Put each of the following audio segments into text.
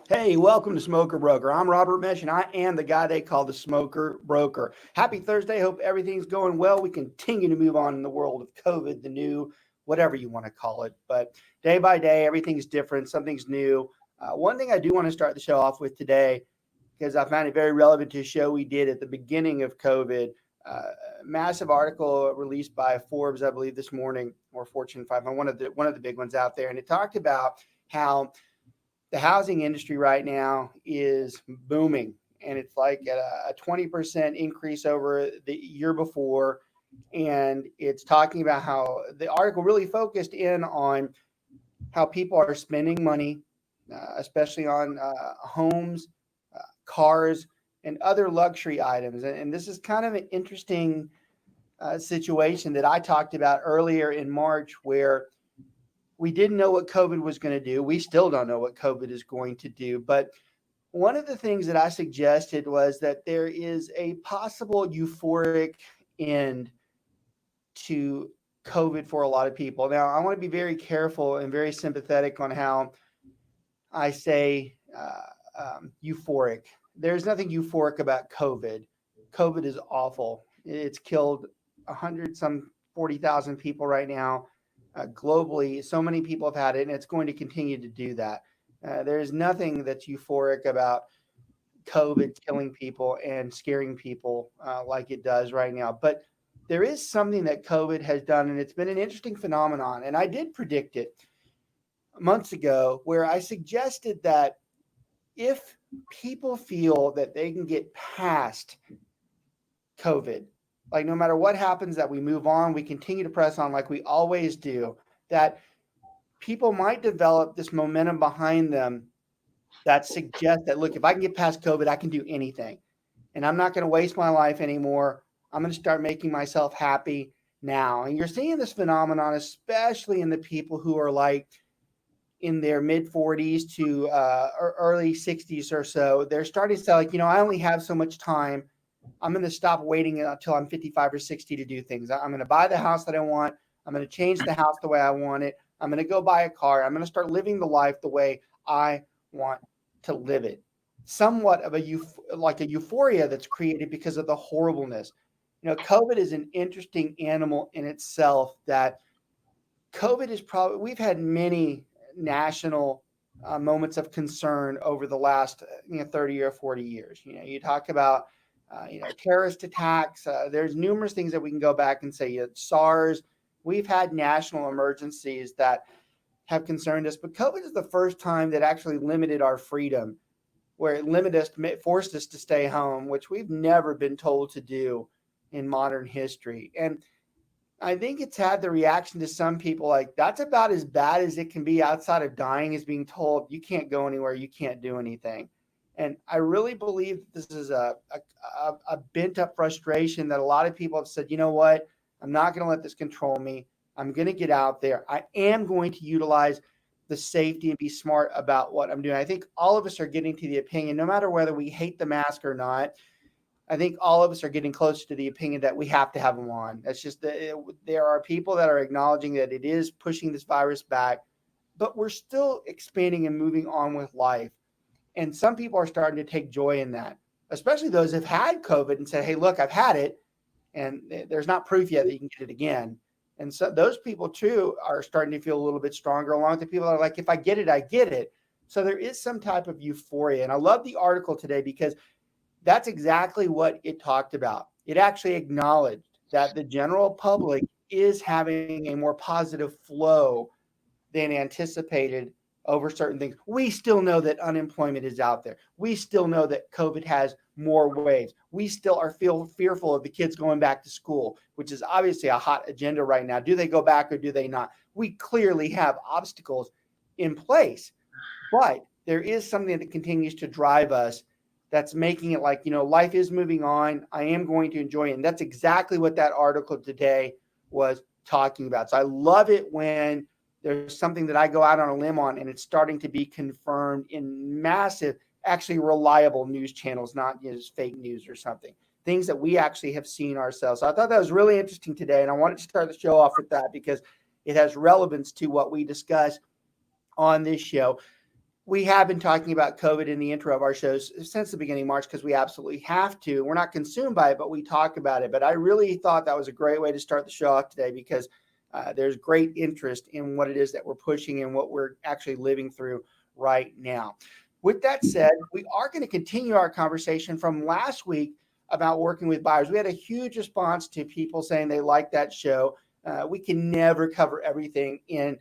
Hey, welcome to Smoker Broker. I'm Robert Mesh, and I am the guy they call the Smoker Broker. Happy Thursday. Hope everything's going well. We continue to move on in the world of COVID, the new, whatever you want to call it. But day by day, everything's different. Something's new. One thing I do want to start the show off with today, because I found it very relevant to a show we did at the beginning of COVID. Uh, Massive article released by Forbes, I believe, this morning, or Fortune 500, one of the big ones out there, and it talked about how the housing industry right now is booming, and it's like at a 20% increase over the year before. And it's talking about how the article really focused in on how people are spending money, especially on homes, cars, and other luxury items. And this is kind of an interesting situation that I talked about earlier in March, where we didn't know what COVID was going to do. We still don't know what COVID is going to do. But one of the things that I suggested was that there is a possible euphoric end to COVID for a lot of people. Now, I want to be very careful and very sympathetic on how I say euphoric. There's nothing euphoric about COVID. COVID is awful. It's killed 40,000 people right now. Globally, so many people have had it, and it's going to continue to do that. There's nothing that's euphoric about COVID killing people and scaring people like it does right now. But there is something that COVID has done, and it's been an interesting phenomenon. And I did predict it months ago, where I suggested that if people feel that they can get past COVID, like no matter what happens, that we move on, we continue to press on like we always do, that people might develop this momentum behind them that suggests that, look, if I can get past COVID, I can do anything. And I'm not going to waste my life anymore. I'm going to start making myself happy now. And you're seeing this phenomenon, especially in the people who are like in their mid 40s to early 60s or so. They're starting to say, like, I only have so much time. I'm going to stop waiting until I'm 55 or 60 to do things. I'm going to buy the house that I want. I'm going to change the house the way I want it. I'm going to go buy a car. I'm going to start living the life the way I want to live it. Somewhat of a euphoria that's created because of the horribleness. COVID is an interesting animal in itself. That COVID is we've had many national moments of concern over the last 30 or 40 years. You talk about terrorist attacks. There's numerous things that we can go back and say. SARS. We've had national emergencies that have concerned us, but COVID is the first time that actually limited our freedom, where it limited us, forced us to stay home, which we've never been told to do in modern history. And I think it's had the reaction to some people like, that's about as bad as it can be outside of dying, is being told you can't go anywhere, you can't do anything. And I really believe this is a bent up frustration that a lot of people have said, you know what, I'm not going to let this control me. I'm going to get out there. I am going to utilize the safety and be smart about what I'm doing. I think all of us are getting to the opinion, no matter whether we hate the mask or not, I think all of us are getting closer to the opinion that we have to have them on. That's just there are people that are acknowledging that it is pushing this virus back, but we're still expanding and moving on with life. And some people are starting to take joy in that, especially those who've had COVID and said, hey, look, I've had it, and there's not proof yet that you can get it again. And so those people, too, are starting to feel a little bit stronger, along with the people that are like, if I get it, I get it. So there is some type of euphoria. And I love the article today because that's exactly what it talked about. It actually acknowledged that the general public is having a more positive flow than anticipated over certain things. We still know that unemployment is out there. We still know that COVID has more waves. We still are fearful of the kids going back to school, which is obviously a hot agenda right now. Do they go back or do they not? We clearly have obstacles in place, but there is something that continues to drive us that's making it like, life is moving on. I am going to enjoy it. And that's exactly what that article today was talking about. So I love it when there's something that I go out on a limb on and it's starting to be confirmed in massive, actually reliable news channels, not just fake news or something, things that we actually have seen ourselves. So I thought that was really interesting today. And I wanted to start the show off with that because it has relevance to what we discuss on this show. we have been talking about COVID in the intro of our shows since the beginning of March because we absolutely have to. We're not consumed by it, but we talk about it. But I really thought that was a great way to start the show off today because there's great interest in what it is that we're pushing and what we're actually living through right now. With that said, we are going to continue our conversation from last week about working with buyers. We had a huge response to people saying they like that show. We can never cover everything in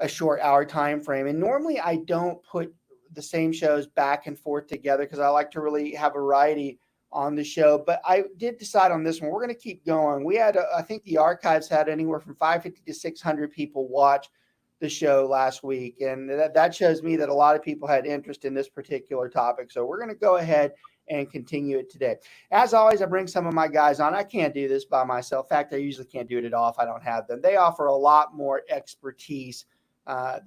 a short hour time frame. And normally I don't put the same shows back and forth together because I like to really have variety on the show. But I did decide on this one. We're going to keep going. We had, I think the archives had anywhere from 550 to 600 people watch the show last week. And that shows me that a lot of people had interest in this particular topic. So we're going to go ahead and continue it today. As always, I bring some of my guys on. I can't do this by myself. In fact, I usually can't do it at all if I don't have them. They offer a lot more expertise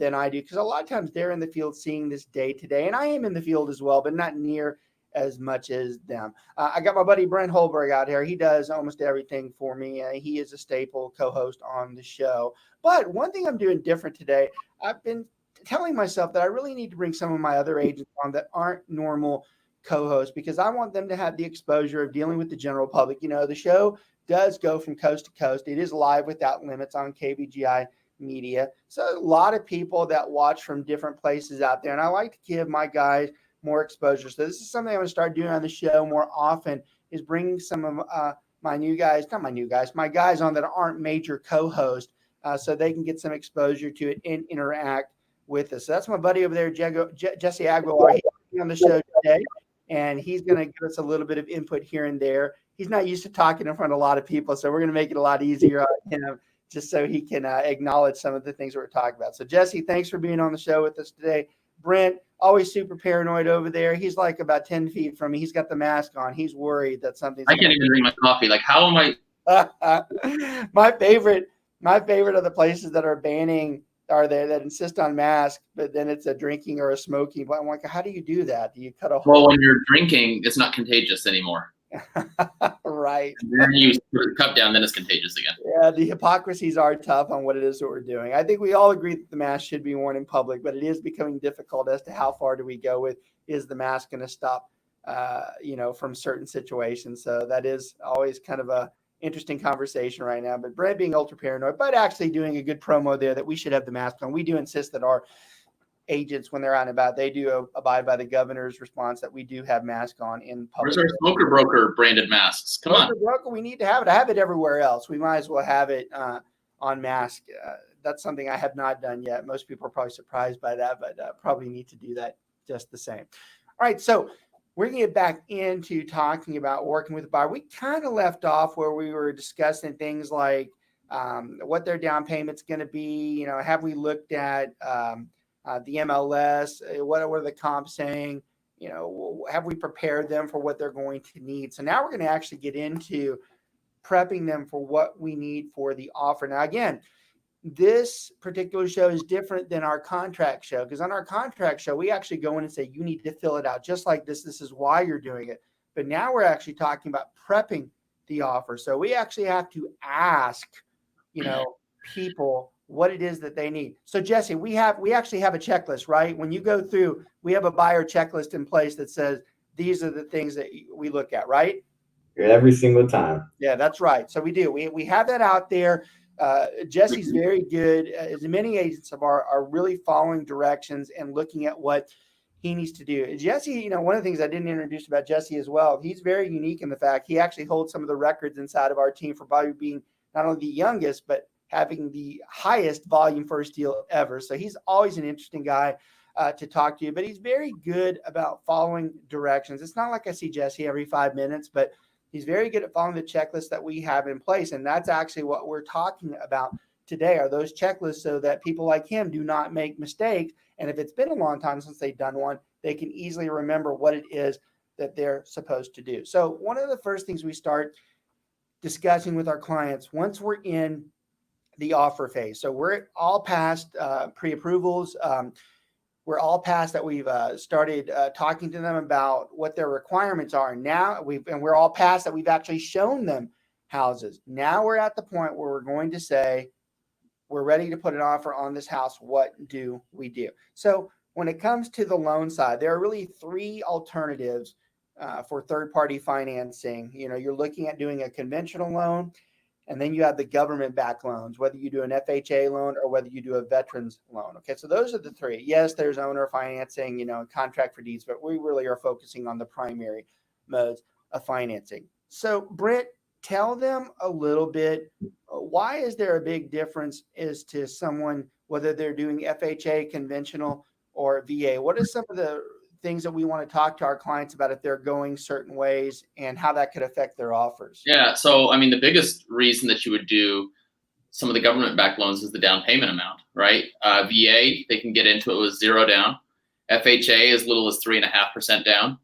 than I do because a lot of times they're in the field seeing this day to day, and I am in the field as well, but not near as much as them. I got my buddy Brent Holdburg out here. He does almost everything for me. He is a staple co-host on the show. But one thing I'm doing different today, I've been telling myself that I really need to bring some of my other agents on that aren't normal co-hosts because I want them to have the exposure of dealing with the general public. You know, the show does go from coast to coast. It is live without limits on KBGI media. So a lot of people that watch from different places out there. And I like to give my guys more exposure. So this is something I'm going to start doing on the show more often is bringing some of my guys on that aren't major co-hosts so they can get some exposure to it and interact with us. So that's my buddy over there, Jessi Aguilar. He's on the show today, and he's going to give us a little bit of input here and there. He's not used to talking in front of a lot of people, so we're going to make it a lot easier on him just so he can acknowledge some of the things we're talking about. So, Jessi, thanks for being on the show with us today. Brent, always super paranoid over there. He's like about 10 feet from me. He's got the mask on. He's worried that something's I can't even drink my coffee. Like, how am I? My favorite of the places that are banning are there that insist on masks, but then it's a drinking or a smoking. But I'm like, how do you do that? Do you cut a hole? Well, when you're drinking, it's not contagious anymore. Right. And then you put the cup down, then it's contagious again. Yeah, the hypocrisies are tough on what it is that we're doing. I think we all agree that the mask should be worn in public, but it is becoming difficult as to how far do we go with, is the mask going to stop, from certain situations. So that is always kind of a interesting conversation right now. But Brent being ultra paranoid, but actually doing a good promo there that we should have the mask on. We do insist that our agents, when they're out and about, they do abide by the governor's response that we do have masks on in public. Where's our smoker broker branded masks? Come on. Broker, we need to have it. I have it everywhere else. We might as well have it on mask. That's something I have not done yet. Most people are probably surprised by that, but probably need to do that just the same. All right, so we're going to get back into talking about working with a buyer. We kind of left off where we were discussing things like what their down payment's going to be. You know, have we looked at the MLS? What are the comps saying? You know, have we prepared them for what they're going to need? So now we're going to actually get into prepping them for what we need for the offer. Now, again, this particular show is different than our contract show because on our contract show, we actually go in and say, you need to fill it out just like this. This is why you're doing it. But now we're actually talking about prepping the offer. So we actually have to ask, people what it is that they need. So Jessi, we actually have a checklist, right? When you go through, we have a buyer checklist in place that says, these are the things that we look at, right? Every single time. Yeah, that's right. So we do. We have that out there. Jessi's very good, as many agents are really following directions and looking at what he needs to do. Jessi, one of the things I didn't introduce about Jessi as well, he's very unique in the fact he actually holds some of the records inside of our team for probably being not only the youngest, but having the highest volume first deal ever. So he's always an interesting guy to talk to you, but he's very good about following directions. It's not like I see Jessi every 5 minutes, but he's very good at following the checklist that we have in place. And that's actually what we're talking about today, are those checklists so that people like him do not make mistakes. And if it's been a long time since they've done one, they can easily remember what it is that they're supposed to do. So one of the first things we start discussing with our clients once we're in the offer phase. So we're all past pre-approvals. We're all past that. We've started talking to them about what their requirements are. Now we're all past that. We've actually shown them houses. Now we're at the point where we're going to say, we're ready to put an offer on this house. What do we do? So when it comes to the loan side, there are really three alternatives for third-party financing. You're looking at doing a conventional loan, and then you have the government-backed loans, whether you do an FHA loan or whether you do a veterans loan. Okay, so those are the three. Yes, there's owner financing, and contract for deeds, but we really are focusing on the primary modes of financing. So, Brent, tell them a little bit, why is there a big difference as to someone, whether they're doing FHA, conventional, or VA? What are some of the things that we want to talk to our clients about if they're going certain ways and how that could affect their offers? Yeah. So, I mean, the biggest reason that you would do some of the government-backed loans is the down payment amount, right? VA, they can get into it with 0 down. FHA, as little as 3.5% down.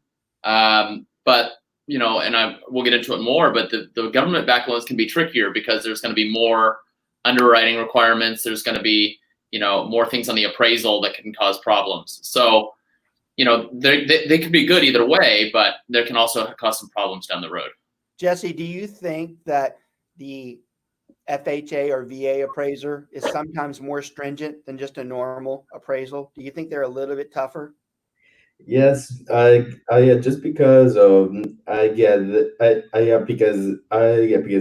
But, and we'll get into it more, but the government-backed loans can be trickier because there's going to be more underwriting requirements. There's going to be, more things on the appraisal that can cause problems. So, they could be good either way, but there can also cause some problems down the road. Jessi, do you think that the FHA or VA appraiser is sometimes more stringent than just a normal appraisal? Do you think they're a little bit tougher? Yes, I just because I get because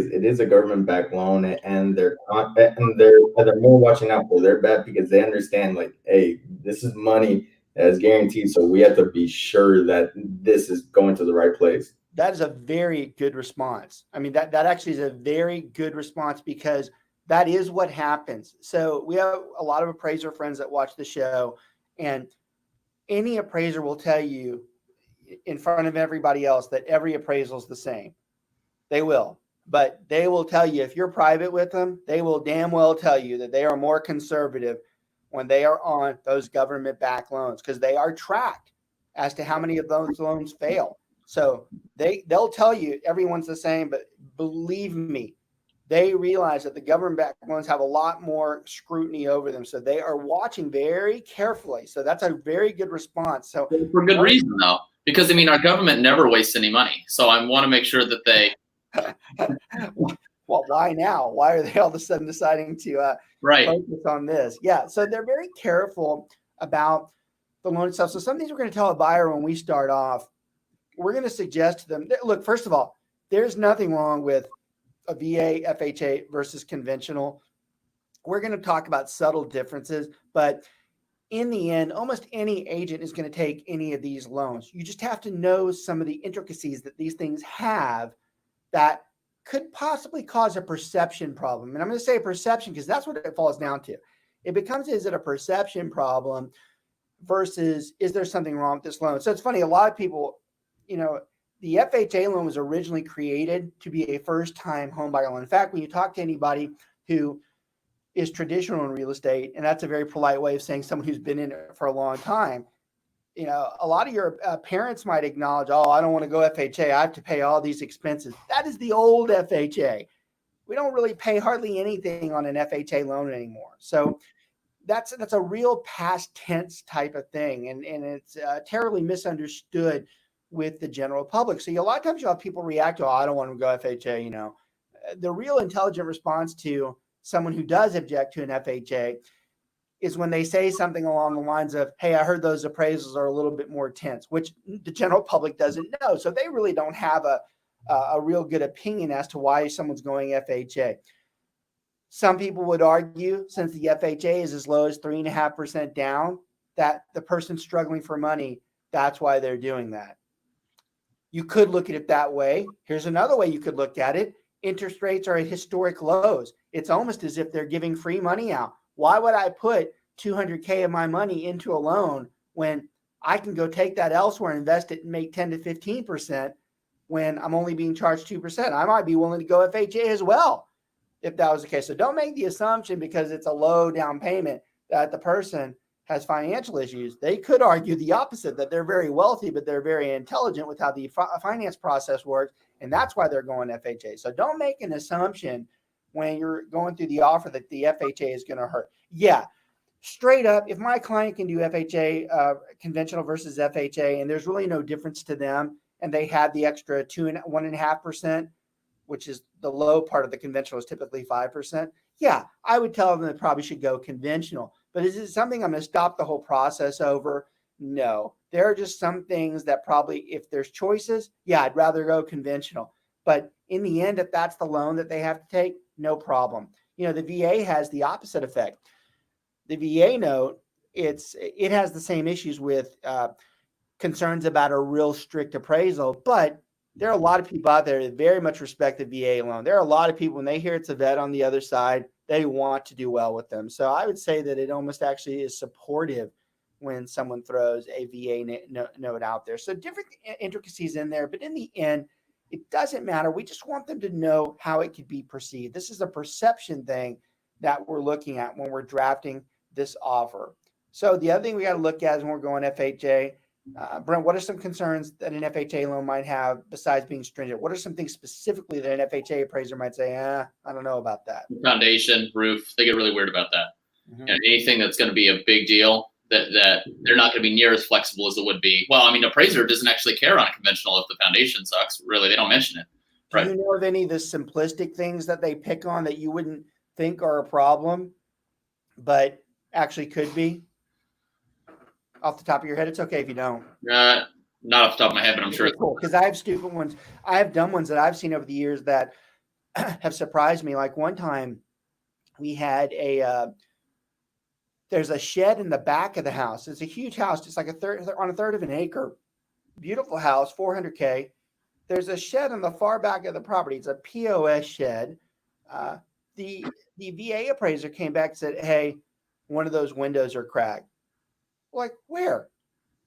it is a government backed loan, and they're not, and they're more watching out for their bet because they understand, like, hey, this is money that is guaranteed, so we have to be sure that this is going to the right place. That is a very good response. I mean, that actually is a very good response because that is what happens. So we have a lot of appraiser friends that watch the show, and any appraiser will tell you in front of everybody else that every appraisal is the same. They will. But they will tell you, if you're private with them, they will damn well tell you that they are more conservative when they are on those government-backed loans because they are tracked as to how many of those loans fail. So they'll tell you everyone's the same, but believe me, they realize that the government-backed loans have a lot more scrutiny over them. So they are watching very carefully. So that's a very good response. So for good reason, though, because, our government never wastes any money. So I want to make sure that they. Well, why now? Why are they all of a sudden deciding to focus on this? Yeah. So they're very careful about the loan itself. So some of these we're going to tell a buyer when we start off. We're going to suggest to them, look, first of all, there's nothing wrong with a VA, FHA versus conventional. We're going to talk about subtle differences, but in the end, almost any agent is going to take any of these loans. You just have to know some of the intricacies that these things have that could possibly cause a perception problem. And I'm going to say perception because that's what it falls down to. It becomes, is it a perception problem versus is there something wrong with this loan? So it's funny, a lot of people, the FHA loan was originally created to be a first-time home buyer loan. In fact, when you talk to anybody who is traditional in real estate, and that's a very polite way of saying someone who's been in it for a long time, a lot of your parents might acknowledge, oh, I don't want to go FHA. I have to pay all these expenses. That is the old FHA. We don't really pay hardly anything on an FHA loan anymore. So that's a real past tense type of thing, and it's terribly misunderstood with the general public. So a lot of times you'll have people react to, oh, I don't want to go FHA. The real intelligent response to someone who does object to an FHA is when they say something along the lines of, hey, I heard those appraisals are a little bit more tense, which the general public doesn't know. So they really don't have a real good opinion as to why someone's going FHA. Some people would argue, since the FHA is as low as 3.5% down, that the person struggling for money, that's why they're doing that. You could look at it that way. Here's another way you could look at it. Interest rates are at historic lows. It's almost as if they're giving free money out. Why would I put $200K of my money into a loan when I can go take that elsewhere and invest it and make 10 to 15% when I'm only being charged 2%? I might be willing to go FHA as well if that was the case. So don't make the assumption because it's a low down payment that the person has financial issues. They could argue the opposite, that they're very wealthy, but they're very intelligent with how the finance process works, and that's why they're going FHA. So don't make an assumption when you're going through the offer that the FHA is going to hurt. Yeah, straight up, if my client can do FHA, conventional versus FHA, and there's really no difference to them, and they have the extra 1.5%, which is the low part of the conventional is typically 5%. Yeah, I would tell them they probably should go conventional. But is it something I'm going to stop the whole process over? No. There are just some things that probably, if there's choices, yeah, I'd rather go conventional. But in the end, if that's the loan that they have to take, no problem. The VA has the opposite effect. The VA note, it has the same issues with concerns about a real strict appraisal, but there are a lot of people out there that very much respect the VA loan. There are a lot of people, when they hear it's a vet on the other side, they want to do well with them. So I would say that it almost actually is supportive when someone throws a VA note out there. So different intricacies in there, but in the end, it doesn't matter. We just want them to know how it could be perceived. This is a perception thing that we're looking at when we're drafting this offer. So the other thing we got to look at is when we're going FHA. Brent, what are some concerns that an FHA loan might have besides being stringent? What are some things specifically that an FHA appraiser might say, I don't know about that? Foundation, roof, they get really weird about that. And anything that's going to be a big deal, that they're not going to be near as flexible as it would be. Well, I mean, appraiser doesn't actually care on a conventional if the foundation sucks. Really, they don't mention it. Right? Do you know of any of the simplistic things that they pick on that you wouldn't think are a problem, but actually could be? Off the top of your head, it's okay if you don't. Not off the top of my head, but I'm sure it's cool. Because I have stupid ones. I have dumb ones that I've seen over the years that have surprised me. Like one time, we had there's a shed in the back of the house. It's a huge house, just like on a third of an acre. Beautiful house, $400K. There's a shed on the far back of the property. It's a POS shed. The VA appraiser came back and said, hey, one of those windows are cracked. Like, where?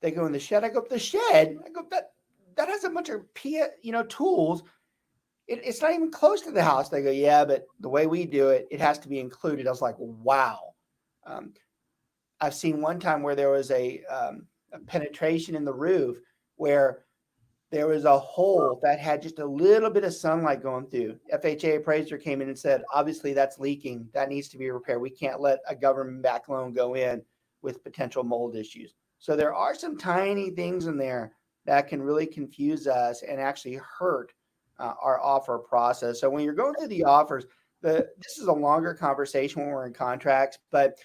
They go in the shed. I go, the shed? I go, that has a bunch of tools. It's not even close to the house. They go, yeah, but the way we do it, it has to be included. I was like, wow. I've seen one time where there was a penetration in the roof where there was a hole that had just a little bit of sunlight going through. FHA appraiser came in and said, obviously that's leaking. That needs to be repaired. We can't let a government-backed loan go in with potential mold issues. So there are some tiny things in there that can really confuse us and actually hurt our offer process. So when you're going through the offers, this is a longer conversation when we're in contracts, but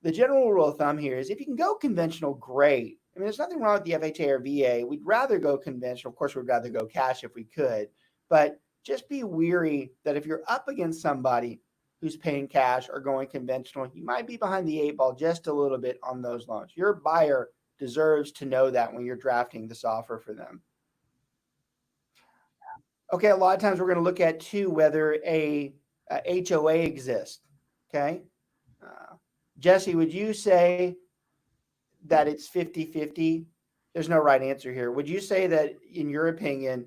the general rule of thumb here is if you can go conventional, great. I mean, there's nothing wrong with the FHA or VA. We'd rather go conventional. Of course, we'd rather go cash if we could, but just be weary that if you're up against somebody who's paying cash or going conventional, you might be behind the 8 ball just a little bit on those loans. Your buyer deserves to know that when you're drafting this offer for them. Okay, a lot of times we're going to look at too whether a HOA exists. Okay, Jessi, would you say that it's 50-50? There's no right answer here. Would you say that, in your opinion,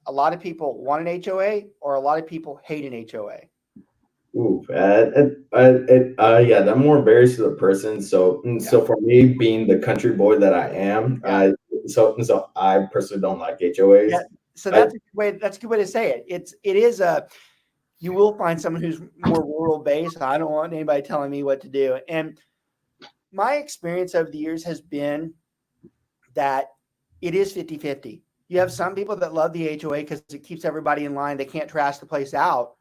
a lot of people want an HOA or a lot of people hate an HOA? Ooh, that more varies to the person. So for me, being the country boy that I am, so I personally don't like HOAs. Yeah, so that's a good way to say it. It is you will find someone who's more rural based. I don't want anybody telling me what to do. And my experience over the years has been that it is 50-50. You have some people that love the HOA because it keeps everybody in line. They can't trash the place out.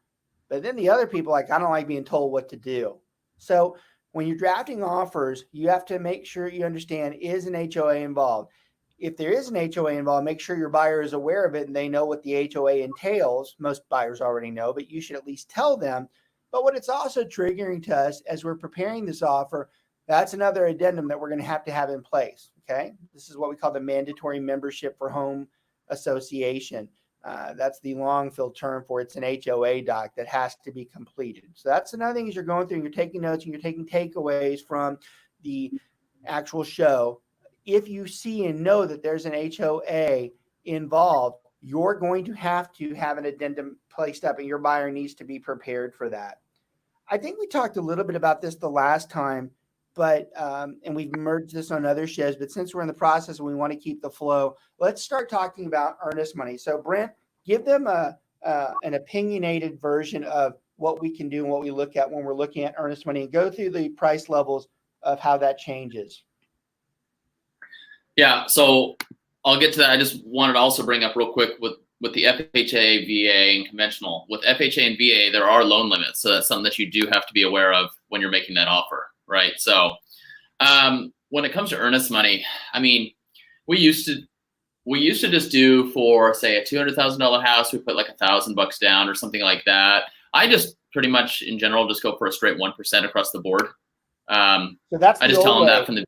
But then the other people, like, I don't like being told what to do. So when you're drafting offers, you have to make sure you understand, is an HOA involved? If there is an HOA involved, make sure your buyer is aware of it and they know what the HOA entails. Most buyers already know, but you should at least tell them. But what it's also triggering to us as we're preparing this offer, that's another addendum that we're going to have in place. Okay. This is what we call the mandatory membership for home association. That's the long fill term for it's an HOA doc that has to be completed. So that's another thing as you're going through and you're taking notes and you're taking takeaways from the actual show. If you see and know that there's an HOA involved, you're going to have an addendum placed up and your buyer needs to be prepared for that. I think we talked a little bit about this the last time, but and we've merged this on other shows, but since we're in the process and we want to keep the flow, let's start talking about earnest money. So Brent, give them an opinionated version of what we can do and what we look at when we're looking at earnest money and go through the price levels of how that changes. Yeah, so I'll get to that. I just wanted to also bring up real quick with the FHA, VA, and conventional. With FHA and VA, there are loan limits, so that's something that you do have to be aware of when you're making that offer. right? So when it comes to earnest money, I mean, we used to just do for, say, a $200,000 house, we put like $1,000 down or something like that. I just pretty much in general just go for a straight 1% across the board. So that's I just tell them that from the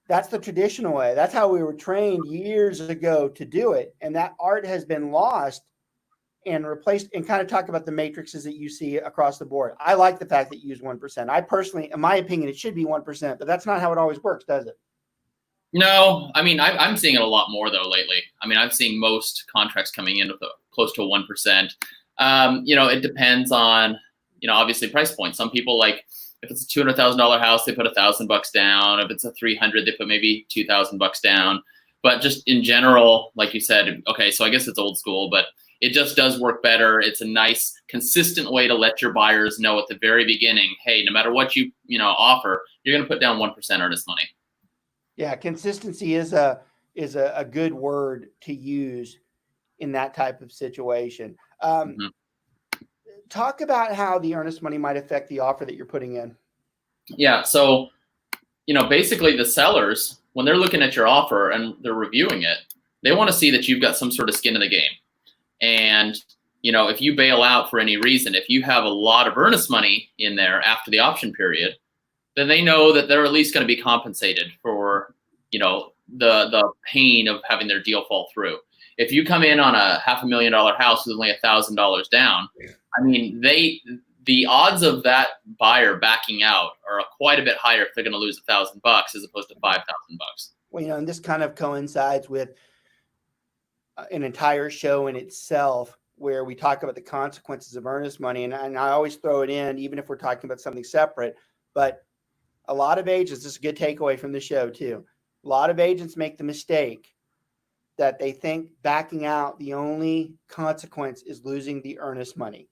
That's the traditional way. That's how we were trained years ago to do it. And that art has been lost and replaced, and kind of talk about the matrices that you see across the board. I like the fact that you use 1%. I personally, in my opinion, it should be 1%, but that's not how it always works, does it? No, I mean, I'm seeing it a lot more though lately. I mean, I'm seeing most contracts coming in with close to 1%. It depends on, obviously price point. Some people, like, if it's a $200,000 house, they put $1,000 down. If it's a 300, they put maybe $2,000 down. But just in general, like you said, okay, so I guess it's old school, but it just does work better. It's a nice, consistent way to let your buyers know at the very beginning, hey, no matter what you offer, you're going to put down 1% earnest money. Yeah, consistency is a good word to use in that type of situation. Talk about how the earnest money might affect the offer that you're putting in. Yeah, so basically the sellers, when they're looking at your offer and they're reviewing it, they want to see that you've got some sort of skin in the game. And if you bail out for any reason, if you have a lot of earnest money in there after the option period, then they know that they're at least going to be compensated for, the pain of having their deal fall through. If you come in on a $500,000 house with only $1,000 down, I mean, the odds of that buyer backing out are quite a bit higher if they're going to lose $1,000 as opposed to $5,000. Well, and this kind of coincides with an entire show in itself, where we talk about the consequences of earnest money. And I always throw it in, even if we're talking about something separate. But a lot of agents, this is a good takeaway from the show too. A lot of agents make the mistake that they think backing out, the only consequence is losing the earnest money.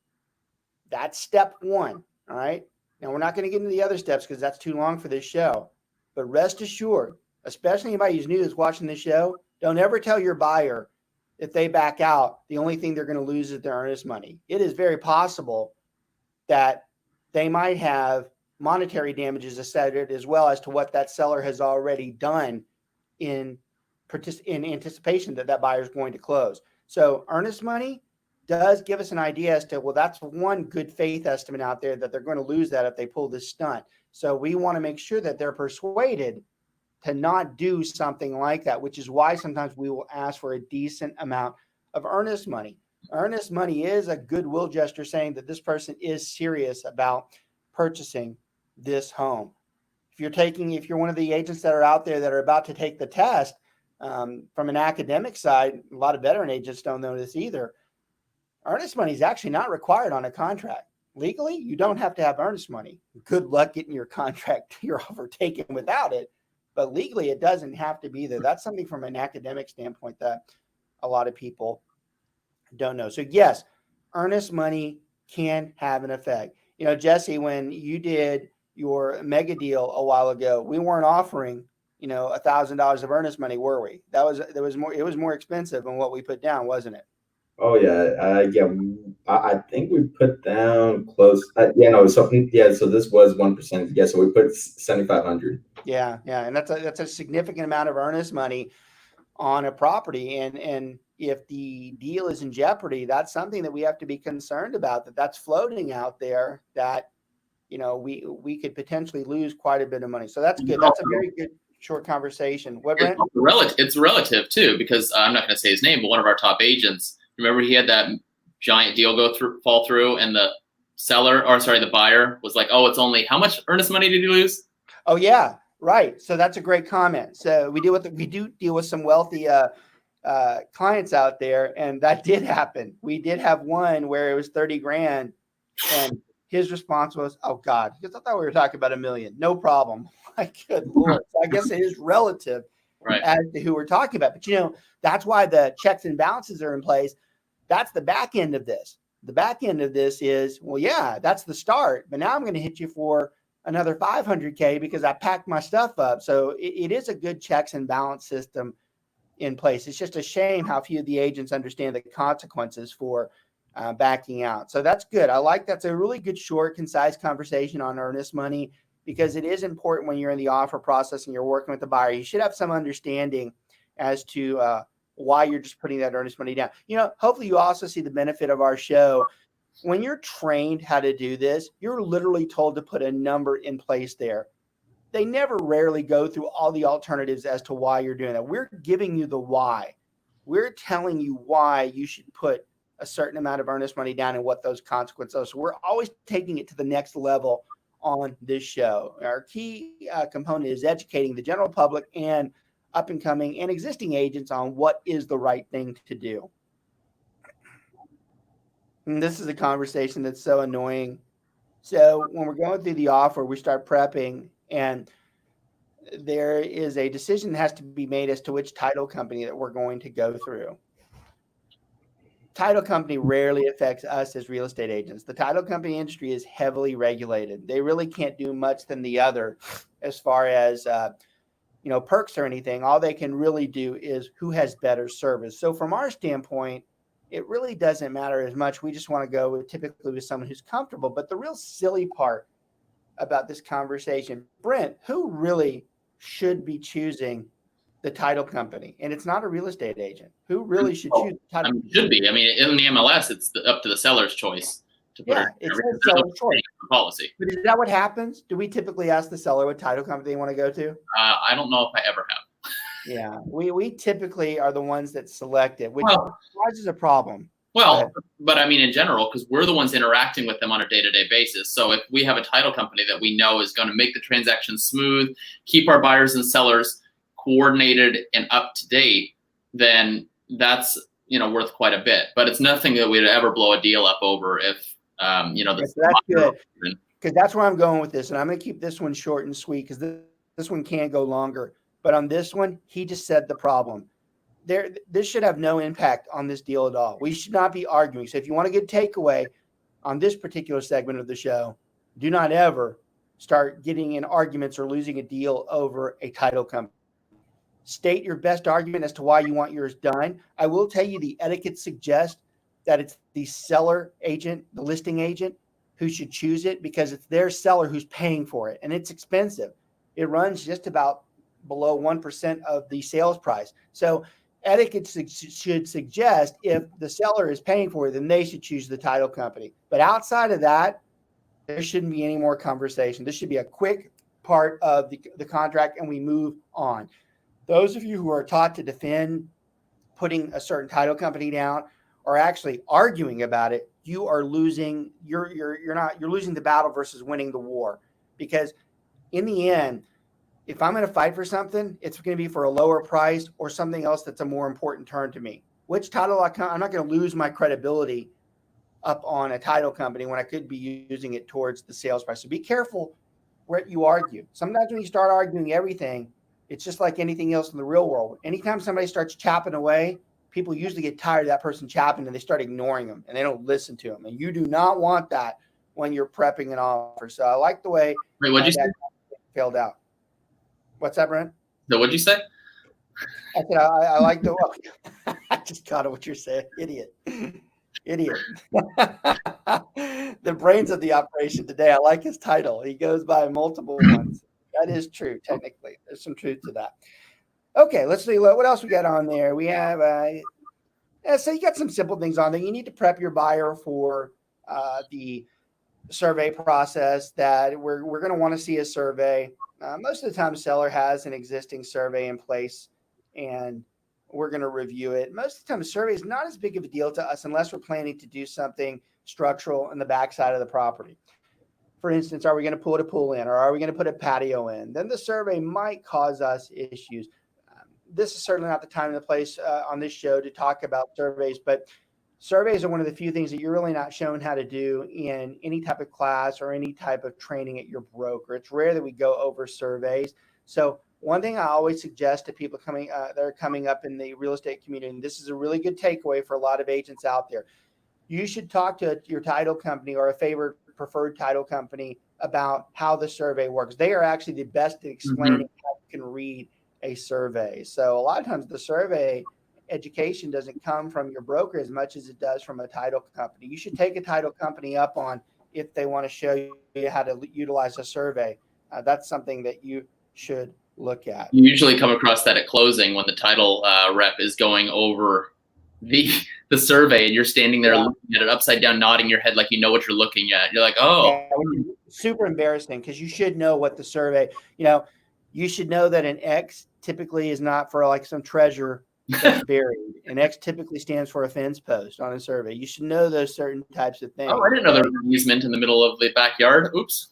That's step one. All right. Now, we're not going to get into the other steps because that's too long for this show. But rest assured, especially anybody who's new that's watching this show, don't ever tell your buyer, if they back out, the only thing they're going to lose is their earnest money. It is very possible that they might have monetary damages assessed, as well as to what that seller has already done in anticipation that buyer is going to close. So earnest money does give us an idea as to, well, that's one good faith estimate out there that they're going to lose that if they pull this stunt. So we want to make sure that they're persuaded to not do something like that, which is why sometimes we will ask for a decent amount of earnest money. Earnest money is a goodwill gesture saying that this person is serious about purchasing this home. If you're one of the agents that are out there that are about to take the test, from an academic side, a lot of veteran agents don't know this either. Earnest money is actually not required on a contract. Legally, you don't have to have earnest money. Good luck getting your contract, your offer taken without it. But legally, it doesn't have to be there. That's something from an academic standpoint that a lot of people don't know. So yes, earnest money can have an effect. Jessi, when you did your mega deal a while ago, we weren't offering, $1,000 of earnest money, were we? It was more expensive than what we put down, wasn't it? Oh yeah, I think we put down close. So this was 1%. Yeah, so we put 7,500. Yeah, and that's a significant amount of earnest money on a property, and if the deal is in jeopardy, that's something that we have to be concerned about. That's floating out there. That we could potentially lose quite a bit of money. So that's good. That's a very good short conversation. What, Brent? It's relative too, because I'm not going to say his name, but one of our top agents. Remember, he had that giant deal fall through, and the buyer was like, "Oh, it's only how much earnest money did you lose?" Oh yeah, right. So that's a great comment. So we do deal with some wealthy clients out there, and that did happen. We did have one where it was 30 grand, and his response was, "Oh God," because I thought we were talking about $1 million. No problem. My good Lord. So I guess it is relative, right, as to who we're talking about. But that's why the checks and balances are in place. That's the back end of this. The back end of this is, well, yeah, that's the start, but now I'm going to hit you for another $500K because I packed my stuff up. So it is a good checks and balance system in place. It's just a shame how few of the agents understand the consequences for backing out. So that's good. I like that's a really good, short, concise conversation on earnest money. because it is important when you're in the offer process and you're working with the buyer. You should have some understanding as to why you're just putting that earnest money down. Hopefully you also see the benefit of our show. When you're trained how to do this, you're literally told to put a number in place there. They never rarely go through all the alternatives as to why you're doing that. We're giving you the why. We're telling you why you should put a certain amount of earnest money down and what those consequences are. So we're always taking it to the next level on this show. Our key component is educating the general public and up and coming and existing agents on what is the right thing to do. And this is a conversation that's so annoying. So when we're going through the offer, we start prepping, and there is a decision that has to be made as to which title company that we're going to go through. Title company rarely affects us as real estate agents. The title company industry is heavily regulated. They really can't do much than the other as far as perks or anything. All they can really do is who has better service. So from our standpoint, it really doesn't matter as much. We just want to go typically with someone who's comfortable. But the real silly part about this conversation, Brent, who really should be choosing the title company? And it's not a real estate agent. Who really should choose the title company? Should be. I mean, in the MLS, it's up to the seller's choice to put it's the seller's choice. Policy. But is that what happens? Do we typically ask the seller what title company they want to go to? I don't know if I ever have. Yeah, we typically are the ones that select it, which causes a problem. Well, but I mean, in general, because we're the ones interacting with them on a day-to-day basis. So if we have a title company that we know is going to make the transaction smooth, keep our buyers and sellers coordinated and up to date, then that's worth quite a bit. But it's nothing that we'd ever blow a deal up over if that's good, because that's where I'm going with this, and I'm going to keep this one short and sweet because this one can go longer. But on this one, he just said the problem. This should have no impact on this deal at all. We should not be arguing. So if you want a good takeaway on this particular segment of the show, do not ever start getting in arguments or losing a deal over a title company. State your best argument as to why you want yours done. I will tell you the etiquette suggests that it's the seller agent, the listing agent, who should choose it because it's their seller who's paying for it. And it's expensive. It runs just about below 1% of the sales price. So etiquette should suggest if the seller is paying for it, then they should choose the title company. But outside of that, there shouldn't be any more conversation. This should be a quick part of the contract, and we move on. Those of you who are taught to defend putting a certain title company down or actually arguing about it, you are losing. You're losing the battle versus winning the war, because in the end, if I'm going to fight for something, it's going to be for a lower price or something else that's a more important turn to me. Which title I'm not going to lose my credibility up on a title company when I could be using it towards the sales price. So be careful where you argue. Sometimes when you start arguing everything, it's just like anything else in the real world. Anytime somebody starts chapping away, people usually get tired of that person chapping and they start ignoring them and they don't listen to them. And you do not want that when you're prepping an offer. So I like the way what'd you say? Failed out. What's that, Brent? So what'd you say? I said I like the way. I just caught what you're saying. Idiot. The brains of the operation today. I like his title. He goes by multiple ones. That is true, technically. There's some truth to that. Okay, let's see what else we got on there. We have so you got some simple things on there. You need to prep your buyer for the survey process. That we're going to want to see a survey. Most of the time, the seller has an existing survey in place, and we're going to review it. Most of the time, a survey is not as big of a deal to us unless we're planning to do something structural in the backside of the property. For instance, are we going to put a pool in, or are we going to put a patio in? Then the survey might cause us issues. This is certainly not the time and the place on this show to talk about surveys, but surveys are one of the few things that you're really not shown how to do in any type of class or any type of training at your broker. It's rare that we go over surveys. So one thing I always suggest to people that are coming up in the real estate community, and this is a really good takeaway for a lot of agents out there, you should talk to your title company or a preferred title company about how the survey works. They are actually the best at explaining how you can read a survey. So a lot of times the survey education doesn't come from your broker as much as it does from a title company. You should take a title company up on if they want to show you how to utilize a survey. That's something that you should look at. You usually come across that at closing when the title rep is going over the survey, and you're standing there looking at it upside down, nodding your head like you know what you're looking at. You're like, oh. Yeah, super embarrassing, because you should know what the survey, you should know that an X typically is not for like some treasure that's buried. An X typically stands for a fence post on a survey. You should know those certain types of things. Oh, I didn't know there was an easement in the middle of the backyard. Oops.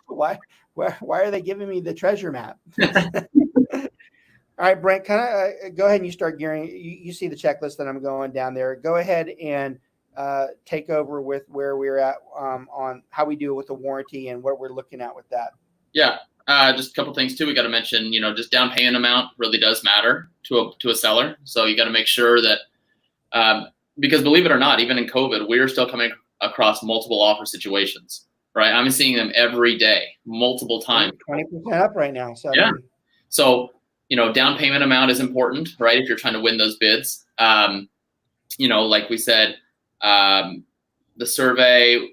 Why are they giving me the treasure map? All right, Brent, kind of go ahead and you start gearing. You see the checklist that I'm going down there. Go ahead and take over with where we're at on how we do with the warranty and what we're looking at with that. Yeah, just a couple things too. We got to mention, just down payment amount really does matter to a seller. So you got to make sure that because believe it or not, even in COVID, we're still coming across multiple offer situations. Right, I'm seeing them every day, multiple times. 20% up right now. So yeah. So down payment amount is important, right? If you're trying to win those bids, like we said, the survey.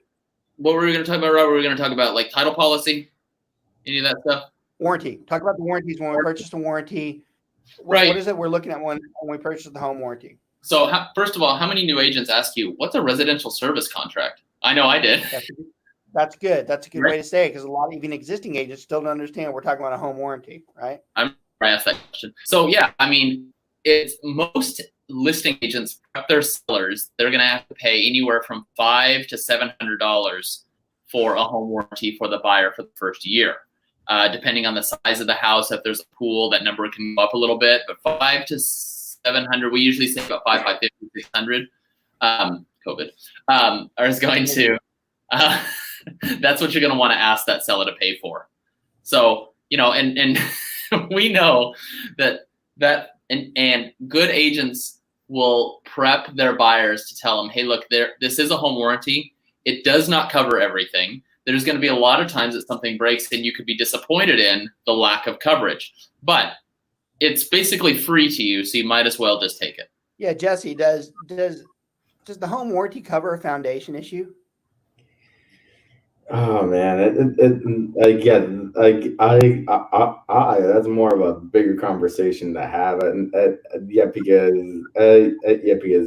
What were we going to talk about, Rob? Were we going to talk about like title policy, any of that stuff? Warranty. Talk about the warranties when we purchase a warranty. Right. What is it we're looking at when we purchase the home warranty? So first of all, how many new agents ask you, what's a residential service contract? I know I did. That's good. That's a good way to say it, because a lot of even existing agents still don't understand we're talking about a home warranty, right? I asked that question. So yeah, I mean, it's most listing agents prep their sellers. They're going to have to pay anywhere from $500 to $700 for a home warranty for the buyer for the first year, depending on the size of the house. If there's a pool, that number can go up a little bit, but $500 to $700. We usually say about $550, $600. COVID is going to. That's what you're going to want to ask that seller to pay for. So, and we know that and good agents will prep their buyers to tell them, hey, look, this is a home warranty. It does not cover everything. There's going to be a lot of times that something breaks and you could be disappointed in the lack of coverage, but it's basically free to you. So you might as well just take it. Yeah. Jesse, does the home warranty cover a foundation issue? Oh man, that's more of a bigger conversation to have, because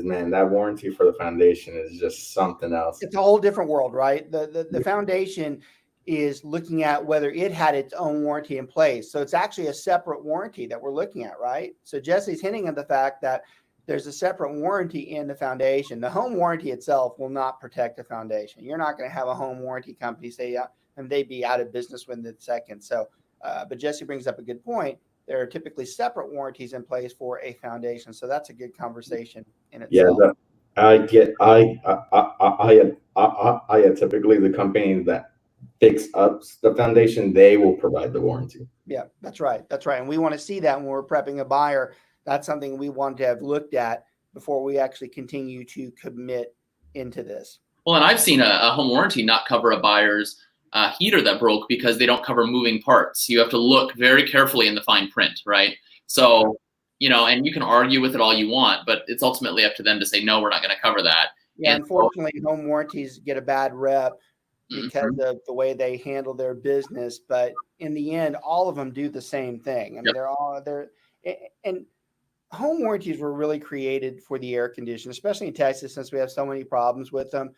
man, that warranty for the foundation is just something else. It's a whole different world, right? The foundation is looking at whether it had its own warranty in place, so it's actually a separate warranty that we're looking at, right? So Jesse's hinting at the fact that there's a separate warranty in the foundation. The home warranty itself will not protect the foundation. You're not going to have a home warranty company say, and they'd be out of business within the second. So, but Jesse brings up a good point. There are typically separate warranties in place for a foundation. So that's a good conversation in itself. Yeah, typically the company that picks up the foundation, they will provide the warranty. Yeah, that's right. That's right. And we want to see that when we're prepping a buyer. That's something we want to have looked at before we actually continue to commit into this. Well, and I've seen a home warranty not cover a buyer's heater that broke because they don't cover moving parts. You have to look very carefully in the fine print, right? So, and you can argue with it all you want, but it's ultimately up to them to say, no, we're not going to cover that. Yeah, unfortunately, home warranties get a bad rep because of the way they handle their business. But in the end, all of them do the same thing. I mean, and home warranties were really created for the air conditioner, especially in Texas, since we have so many problems with them.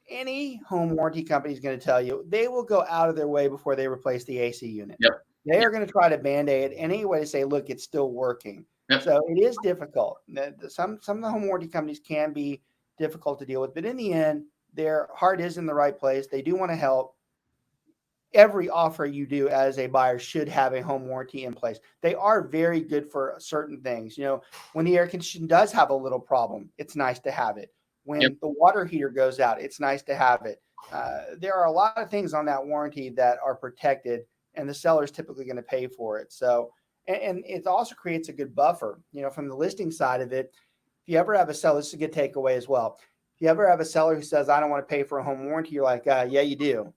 Any home warranty company is going to tell you they will go out of their way before they replace the AC unit. Yep. They are going to try to band-aid any way to say, look, it's still working. Yep. So it is difficult. Some of the home warranty companies can be difficult to deal with, but in the end, their heart is in the right place. They do want to help. Every offer you do as a buyer should have a home warranty in place. They are very good for certain things. When the air conditioner does have a little problem, it's nice to have it. When the water heater goes out, it's nice to have it. There are a lot of things on that warranty that are protected, and the seller is typically going to pay for it. So, and it also creates a good buffer, from the listing side of it. If you ever have a seller, this is a good takeaway as well. If you ever have a seller who says, I don't want to pay for a home warranty, you're like, yeah, you do.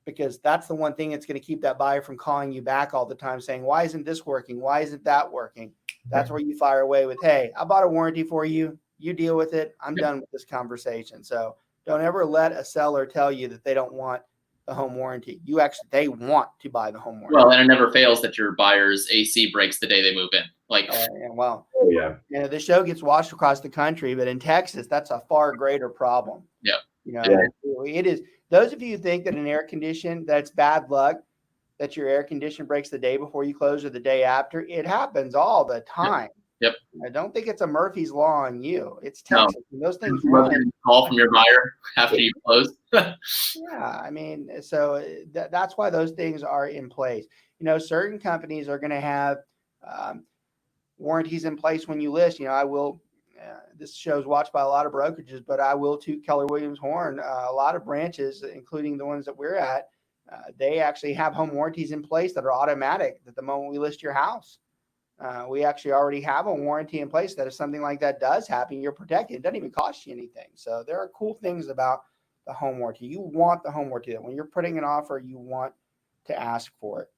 Because that's the one thing that's going to keep that buyer from calling you back all the time saying, why isn't this working? Why isn't that working? That's where you fire away with, hey, I bought a warranty for you. You deal with it. I'm done with this conversation. So don't ever let a seller tell you that they don't want the home warranty. They want to buy the home warranty. Well, and it never fails that your buyer's AC breaks the day they move in. Like, and well, Oh yeah. the show gets watched across the country, but in Texas, that's a far greater problem. Yep. It is. Those of you who think that an air condition, that's bad luck, that your air conditioner breaks the day before you close or the day after, it happens all the time. Yep. I don't think it's a Murphy's Law on you. It's Texas. And those things run. Call from your buyer after you close. Yeah, I mean, so that's why those things are in place. Certain companies are going to have warranties in place when you list. I will. This show's watched by a lot of brokerages, but I will toot Keller Williams' horn. A lot of branches, including the ones that we're at, they actually have home warranties in place that are automatic. That the moment we list your house, we actually already have a warranty in place that if something like that does happen, you're protected. It doesn't even cost you anything. So there are cool things about the home warranty. You want the home warranty. That when you're putting an offer, you want to ask for it.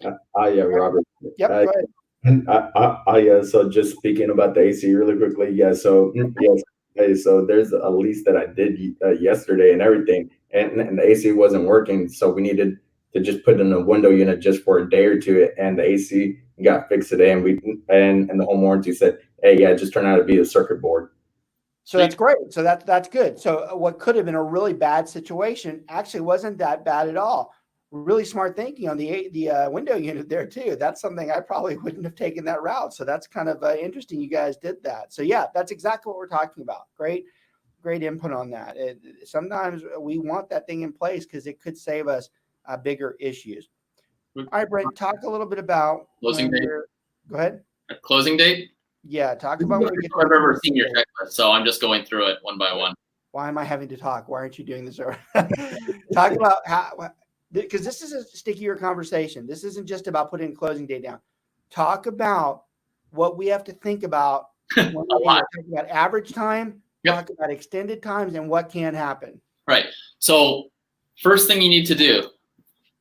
Yeah, Robert. Yep. Go ahead. Yeah. So just speaking about the AC really quickly. Yeah. So yes. Okay, so there's a lease that I did yesterday and everything, and the AC wasn't working, so we needed to just put in a window unit just for a day or two, and the AC got fixed today, and the home warranty said, hey, yeah, it just turned out to be a circuit board. So that's great. So that's good. So what could have been a really bad situation actually wasn't that bad at all. Really smart thinking on the window unit there too. That's something I probably wouldn't have taken that route. So that's kind of interesting. You guys did that. So yeah, that's exactly what we're talking about. Great input on that. Sometimes we want that thing in place because it could save us bigger issues. All right, Brent, talk a little bit about closing date. Go ahead. Closing date. Yeah, talk about when we get. I've ever seen your checklist, so I'm just going through it one by one. Why am I having to talk? Why aren't you doing this? Talk about how. Because this is a stickier conversation. This isn't just about putting a closing date down. Talk about what we have to think about when we talk about average time, talk about extended times, and what can happen. Right. So first thing you need to do,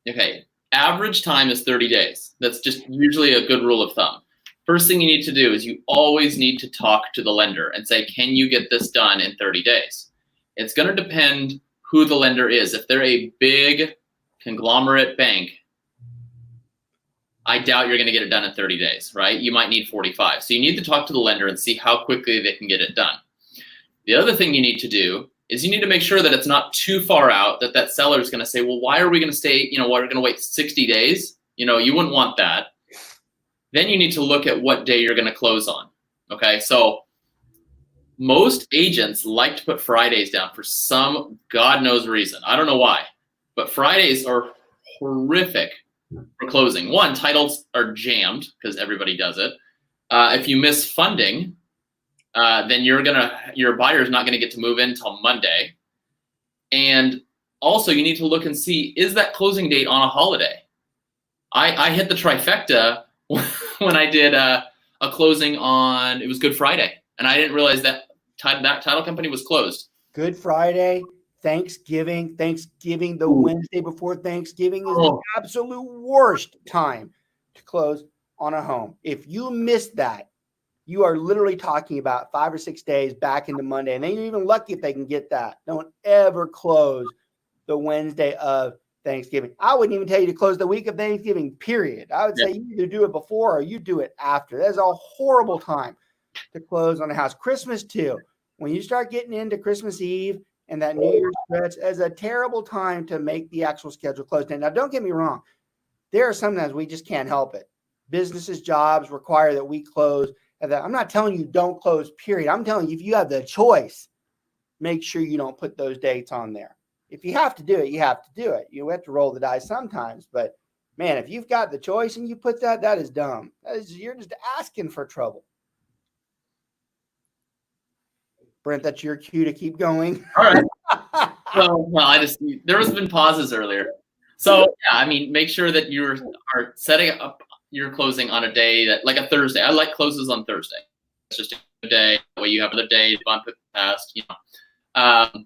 okay, average time is 30 days. That's just usually a good rule of thumb. First thing you need to do is you always need to talk to the lender and say, can you get this done in 30 days? It's going to depend who the lender is. If they're a big conglomerate bank, I doubt you're going to get it done in 30 days, right? You might need 45. So you need to talk to the lender and see how quickly they can get it done. The other thing you need to do is you need to make sure that it's not too far out that seller is going to say, well, why are we going to stay, we're going to wait 60 days? You wouldn't want that. Then you need to look at what day you're going to close on. Okay. So most agents like to put Fridays down for some God knows reason. I don't know why. But Fridays are horrific for closing. One, titles are jammed because everybody does it. If you miss funding, then your buyer is not going to get to move in until Monday. And also, you need to look and see, is that closing date on a holiday? I hit the trifecta when I did a closing on, it was Good Friday, and I didn't realize that title company was closed. Good Friday. Thanksgiving, the Wednesday before Thanksgiving is the absolute worst time to close on a home. If you miss that, you are literally talking about 5 or 6 days back into Monday. And then you're even lucky if they can get that. Don't ever close the Wednesday of Thanksgiving. I wouldn't even tell you to close the week of Thanksgiving, period. I would say you either do it before or you do it after. That's a horrible time to close on a house. Christmas too. When you start getting into Christmas Eve, and that New Year's stretch is a terrible time to make the actual schedule close. Now, don't get me wrong. There are sometimes we just can't help it. Businesses, jobs require that we close. And I'm not telling you don't close, period. I'm telling you, if you have the choice, make sure you don't put those dates on there. If you have to do it, you have to do it. You have to roll the dice sometimes. But, man, if you've got the choice and you put that is dumb. You're just asking for trouble. Brent, that's your cue to keep going. All right. Well, there has been pauses earlier. So, make sure that you are setting up your closing on a day that, like a Thursday. I like closes on Thursday. It's just a day. That way you have another day to bump it past, and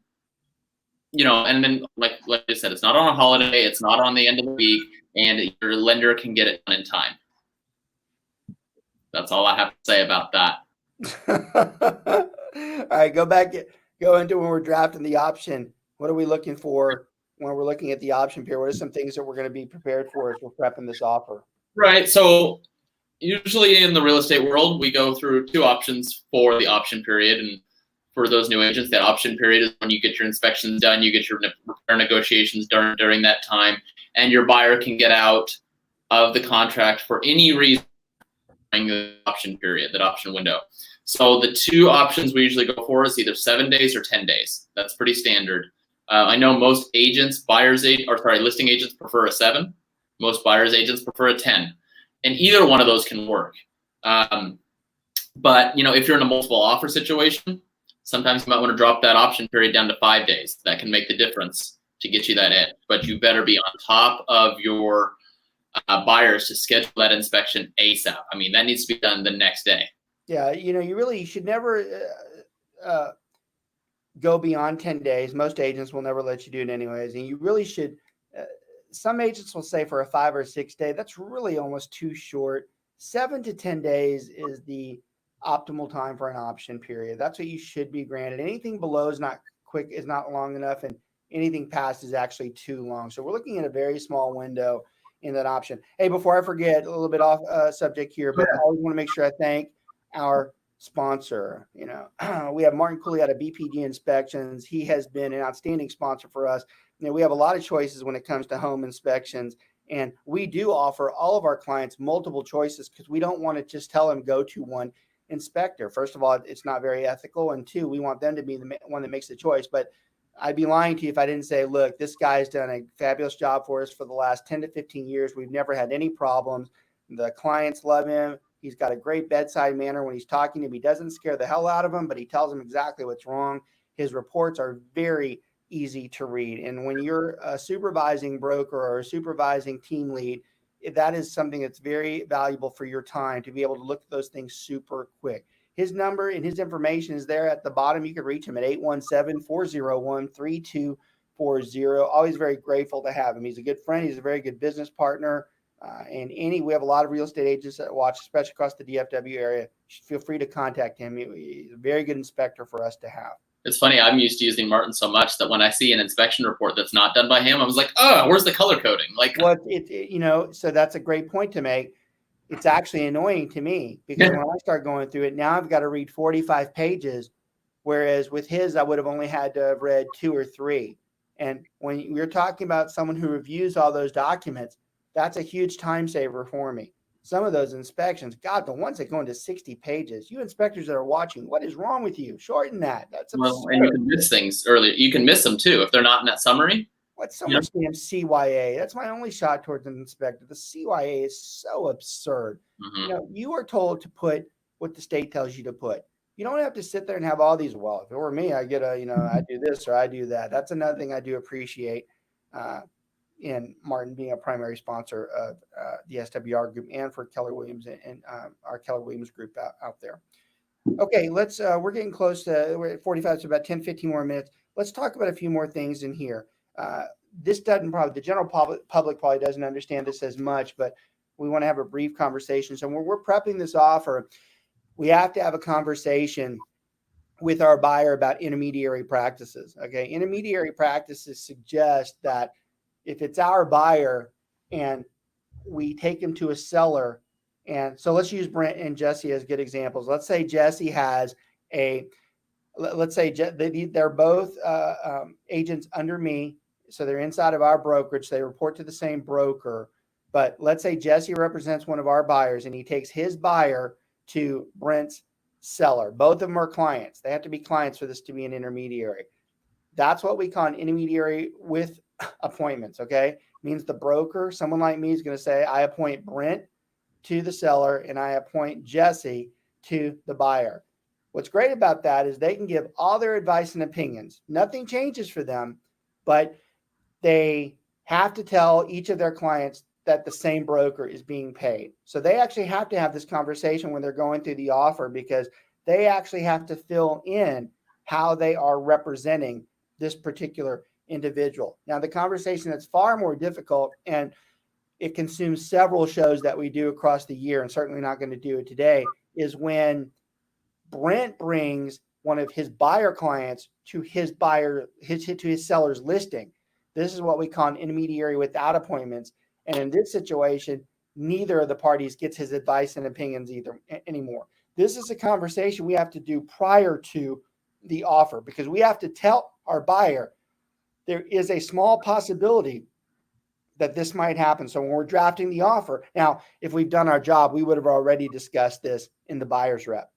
then like I said, it's not on a holiday. It's not on the end of the week, and your lender can get it done in time. That's all I have to say about that. All right, go into when we're drafting the option. What are we looking for when we're looking at the option period? What are some things that we're going to be prepared for as we're prepping this offer? Right. So usually in the real estate world, we go through two options for the option period. And for those new agents, that option period is when you get your inspections done, you get your repair negotiations done during that time, and your buyer can get out of the contract for any reason during the option period, that option window. So the two options we usually go for is either 7 days or 10 days. That's pretty standard. I know most agents, listing agents prefer a 7. Most buyers agents prefer a 10. And either one of those can work. But if you're in a multiple offer situation, sometimes you might want to drop that option period down to 5 days. That can make the difference to get you that edge. But you better be on top of your buyers to schedule that inspection ASAP. I mean, that needs to be done the next day. Yeah, you should never go beyond 10 days. Most agents will never let you do it anyways. And you really should, some agents will say for a 5 or 6 day, that's really almost too short. 7 to 10 days is the optimal time for an option period. That's what you should be granted. Anything below is not quick, is not long enough, and anything past is actually too long. So we're looking at a very small window in that option. Hey, before I forget, a little bit off subject here, but I always want to make sure I thank our sponsor. We have Martin Cooley out of BPD Inspections. He has been an outstanding sponsor for us. We have a lot of choices when it comes to home inspections, and we do offer all of our clients multiple choices because we don't want to just tell them go to one inspector. First of all, it's not very ethical, and two, we want them to be the one that makes the choice. But I'd be lying to you if I didn't say, look, this guy's done a fabulous job for us for the last 10 to 15 years. We've never had any problems. The clients love him. He's got a great bedside manner when he's talking to him. He doesn't scare the hell out of them, but he tells them exactly what's wrong. His reports are very easy to read. And when you're a supervising broker or a supervising team lead, that is something that's very valuable for your time to be able to look at those things super quick. His number and his information is there at the bottom. You can reach him at 817-401-3240. Always very grateful to have him. He's a good friend. He's a very good business partner. We have a lot of real estate agents that watch, especially across the DFW area. Feel free to contact him. He's a very good inspector for us to have. It's funny, I'm used to using Martin so much that when I see an inspection report that's not done by him, I was like, oh, where's the color coding? So that's a great point to make. It's actually annoying to me because when I start going through it, now I've got to read 45 pages, whereas with his, I would have only had to have read 2 or 3. And when you're talking about someone who reviews all those documents, that's a huge time saver for me. Some of those inspections, God, the ones that go into 60 pages, you inspectors that are watching, what is wrong with you? Shorten that. That's absurd. And you can miss things earlier. You can miss them too if they're not in that summary. What's so much damn CYA? That's my only shot towards an inspector. The CYA is so absurd. Mm-hmm. You are told to put what the state tells you to put. You don't have to sit there and have all these. Well, if it were me, I get I do this or I do that. That's another thing I do appreciate. In Martin being a primary sponsor of the SWR group and for Keller Williams and our Keller Williams group out there. Okay, we're getting close to, we're at 45, so about 10, 15 more minutes. Let's talk about a few more things in here. The general public probably doesn't understand this as much, but we want to have a brief conversation. So when we're prepping this offer, we have to have a conversation with our buyer about intermediary practices. Okay, intermediary practices suggest that if it's our buyer and we take him to a seller, and so let's use Brent and Jessi as good examples. Let's say Jessi has they're both agents under me. So they're inside of our brokerage. They report to the same broker. But let's say Jessi represents one of our buyers and he takes his buyer to Brent's seller. Both of them are clients. They have to be clients for this to be an intermediary. That's what we call an intermediary with appointments, okay? Means the broker, someone like me, is going to say, I appoint Brent to the seller and I appoint Jessi to the buyer. What's great about that is they can give all their advice and opinions. Nothing changes for them, but they have to tell each of their clients that the same broker is being paid. So they actually have to have this conversation when they're going through the offer because they actually have to fill in how they are representing this particular individual. Now, the conversation that's far more difficult, and it consumes several shows that we do across the year, and certainly not going to do it today, is when Brent brings one of his buyer clients to his seller's listing. This is what we call an intermediary without appointments. And in this situation, neither of the parties gets his advice and opinions anymore. This is a conversation we have to do prior to the offer, because we have to tell our buyer there is a small possibility that this might happen. So when we're drafting the offer, now, if we've done our job, we would have already discussed this in the buyer's rep.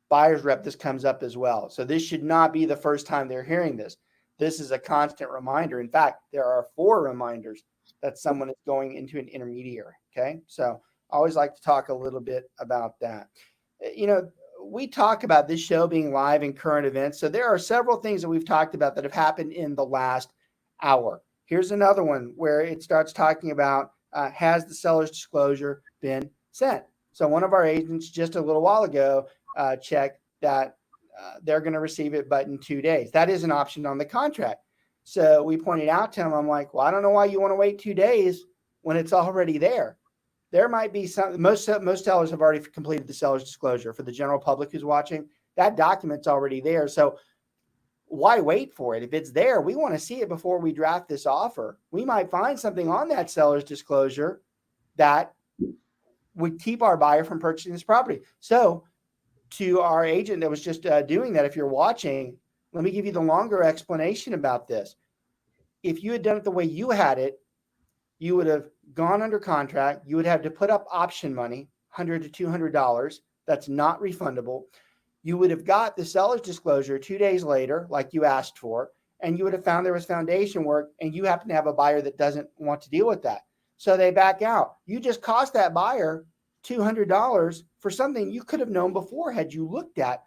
Buyer's rep, this comes up as well. So this should not be the first time they're hearing this. This is a constant reminder. In fact, there are 4 reminders that someone is going into an intermediary. Okay. So I always like to talk a little bit about that. We talk about this show being live in current events. So there are several things that we've talked about that have happened in the last hour. Here's another one where it starts talking about, has the seller's disclosure been sent? So one of our agents just a little while ago checked that they're going to receive it, but in 2 days. That is an option on the contract. So we pointed out to him, I'm like, well, I don't know why you want to wait 2 days when it's already there. There might be some, most sellers have already completed the seller's disclosure. For the general public who's watching, that document's already there. So why wait for it? If it's there, we want to see it before we draft this offer. We might find something on that seller's disclosure that would keep our buyer from purchasing this property. So to our agent that was just doing that, if you're watching, let me give you the longer explanation about this. If you had done it the way you had it, you would have gone under contract. You would have to put up option money, $100 to $200. That's not refundable. You would have got the seller's disclosure 2 days later, like you asked for, and you would have found there was foundation work, and you happen to have a buyer that doesn't want to deal with that. So they back out. You just cost that buyer $200 for something you could have known before had you looked at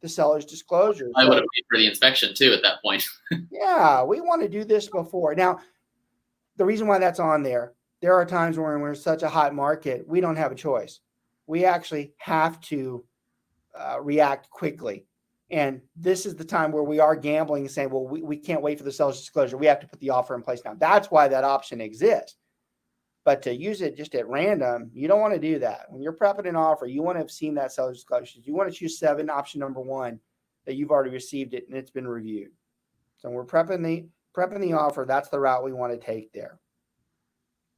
the seller's disclosure. I would have paid for the inspection too at that point. Yeah, we want to do this before. Now, the reason why that's on there are times when we're in such a hot market, we don't have a choice. We actually have to react quickly. And this is the time where we are gambling and saying, well, we can't wait for the seller's disclosure. We have to put the offer in place now. That's why that option exists. But to use it just at random, you don't want to do that. When you're prepping an offer, you want to have seen that seller's disclosure. You want to choose 7, option number 1, that you've already received it and it's been reviewed. So when we're prepping the offer, that's the route we want to take there.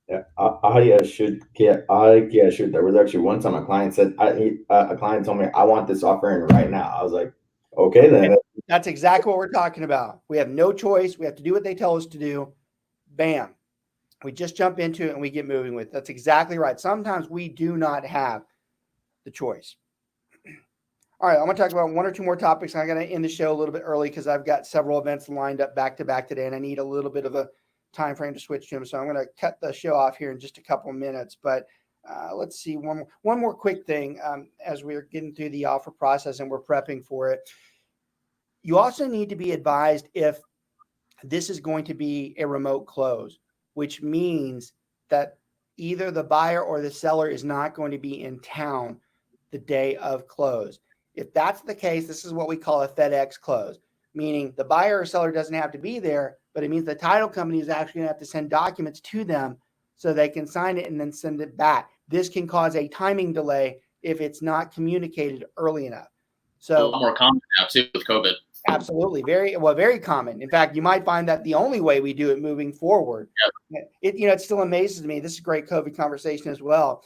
Yeah, I should get. There was actually one time a client said, a client told me, I want this offer in right now. I was like, okay, then. That's exactly what we're talking about. We have no choice. We have to do what they tell us to do. Bam. We just jump into it and we get moving with it. That's exactly right. Sometimes we do not have the choice. All right, I'm going to talk about 1 or 2 more topics. I'm going to end the show a little bit early because I've got several events lined up back to back today, and I need a little bit of a time frame to switch to them. So I'm going to cut the show off here in just a couple of minutes. But let's see, one more quick thing as we're getting through the offer process and we're prepping for it. You also need to be advised if this is going to be a remote close, which means that either the buyer or the seller is not going to be in town the day of close. If that's the case, this is what we call a FedEx close, meaning the buyer or seller doesn't have to be there, but it means the title company is actually going to have to send documents to them so they can sign it and then send it back. This can cause a timing delay if it's not communicated early enough. So a lot more common now too with COVID. Absolutely. Very common. In fact, you might find that the only way we do it moving forward, it still amazes me. This is a great COVID conversation as well.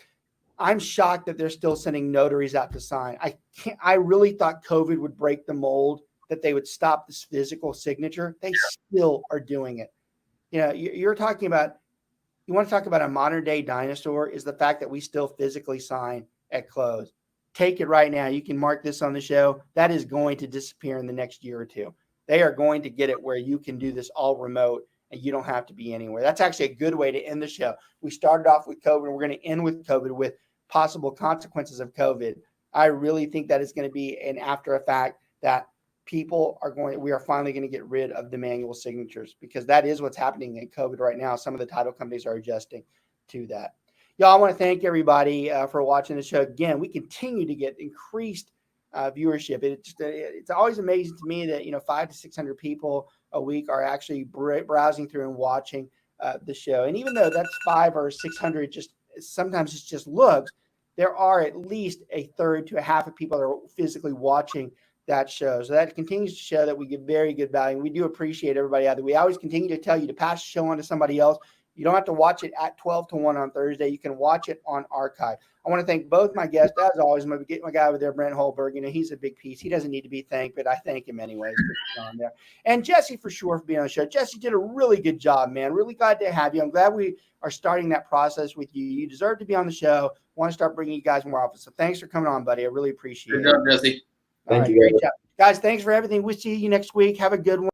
I'm shocked that they're still sending notaries out to sign. I really thought COVID would break the mold, that they would stop this physical signature. They still are doing it. You want to talk about a modern day dinosaur, is the fact that we still physically sign at close. Take it right now. You can mark this on the show. That is going to disappear in the next year or 2. They are going to get it where you can do this all remote and you don't have to be anywhere. That's actually a good way to end the show. We started off with COVID and we're going to end with COVID, with possible consequences of COVID. I really think that is going to be an after effect that we are finally going to get rid of the manual signatures, because that is what's happening in COVID right now. Some of the title companies are adjusting to that. Y'all, I want to thank everybody for watching the show. Again, we continue to get increased viewership. It's always amazing to me that 500 to 600 people a week are actually browsing through and watching the show. And even though that's 500 or 600, sometimes it's just looks, there are at least a third to a half of people that are physically watching that show. So that continues to show that we give very good value. We do appreciate everybody out there. We always continue to tell you to pass the show on to somebody else. You don't have to watch it at 12 to 1 on Thursday. You can watch it on archive. I want to thank both my guests. As always, I'm going to get my guy over there, Brent Holdburg. He's a big piece. He doesn't need to be thanked, but I thank him anyways for being on there. And Jessi, for sure, for being on the show. Jessi did a really good job, man. Really glad to have you. I'm glad we are starting that process with you. You deserve to be on the show. Want to start bringing you guys more often. So thanks for coming on, buddy. I really appreciate it. Good job, Jessi. Thank you, Great job. Guys, thanks for everything. We'll see you next week. Have a good one.